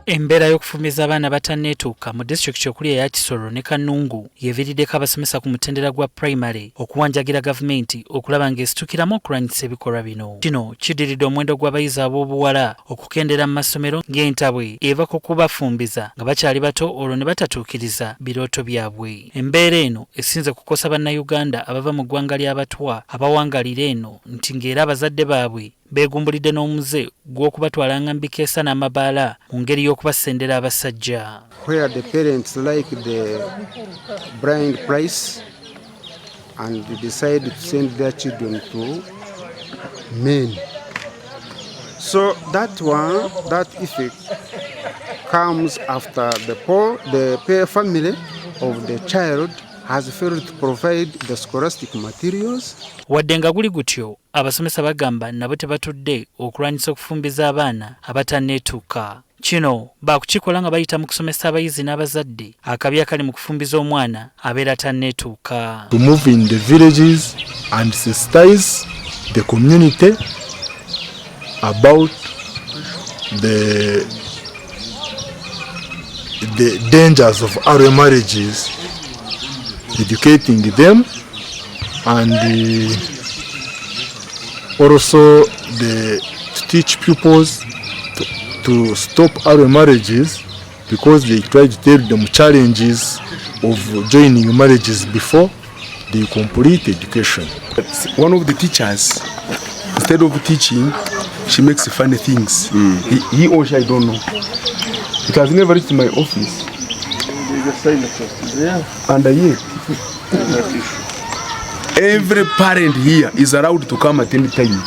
Embeera y'okufumbiza abaana abatanetuuka mu disitulikiti okuli eya Kisoro ne Kanungu yeeviriddeko abasomesa ku mutendera gwa primary okuwanjagira gavumenti okulaba ng'esitukiramu okulwanyisa ebikolwa bino. Kino kiddiridde omuwendo gw'abayizi ab'obuwala okukendera mu masomero ng'entabwe eva ku kubafumbiza nga bakyali bato olwo ne batatuukiriza birooto byabwe. Embeera eno esinze kukosa bannayuganda abava mu ggwanga ly'Abatwa abawangalira eno nti ng'era abazadde baabwe begumbulidde n'omuze gw'okubatwala nga mbikeesa n'amabaala mu ngeri y'okubasendera abasajja. Where the parents like the bride price and decide to send their children to men. So that effect comes after the pair family of the child has failed to provide the scholastic materials. Wadde nga guli gutyo, abasomesa bagamba nabo tebatudde okulwanyisa okufumbiza abaana abatanetuuka. Kino baakukikola nga bayita mu kusomesa abayizi n'abazadde akabi akali mu kufumbiza omwana abeera tanetuuka. To move in the villages and sensitize the community about the dangers of early marriages, educating them, and also to teach pupils to stop early marriages, because they try to tell them challenges of joining marriages before they complete education. One of the teachers, instead of teaching, she makes funny things. He or she, I don't know. It has never reached my office. And yet, every parent here is allowed to come at any time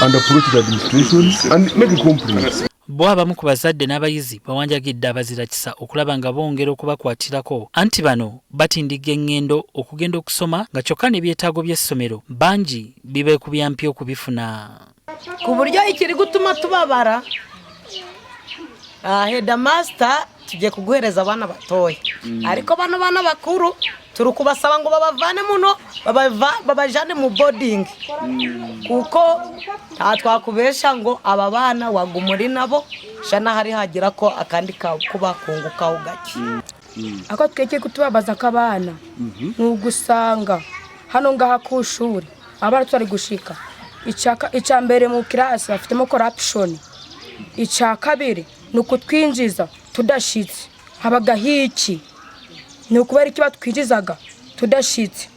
and approach the administration and make a complaint. Bo abamu ku bazadde n'abayizi bawanjagidde abazira kisa okulaba nga bongera okubakwatirako anti bano batindiga engendo okugenda okusoma nga kyokka n'ebyetaago by'essomero bangi bibeekubyampi okubifuna. Ku buryo ikiri gutuma tubabara headmaster tujye kuguhereza abana batoya ariko bano bana bakuru turi kubasaba ngo babavane muno babajane mu boarding kuko twakubesha ngo aba bana wagumuri nabo shana hari hagira ko akandi kubakungukaho gake. Ako tweke kutubabaza kabana n'ugusanga hano ngaha ku shuri abana twari gushika icya mbere mu class bafitemo corruption, icya kabiri nukutwinjiza tudashitse habaga hiki ni ukubera iki batwinjizaga tudashitse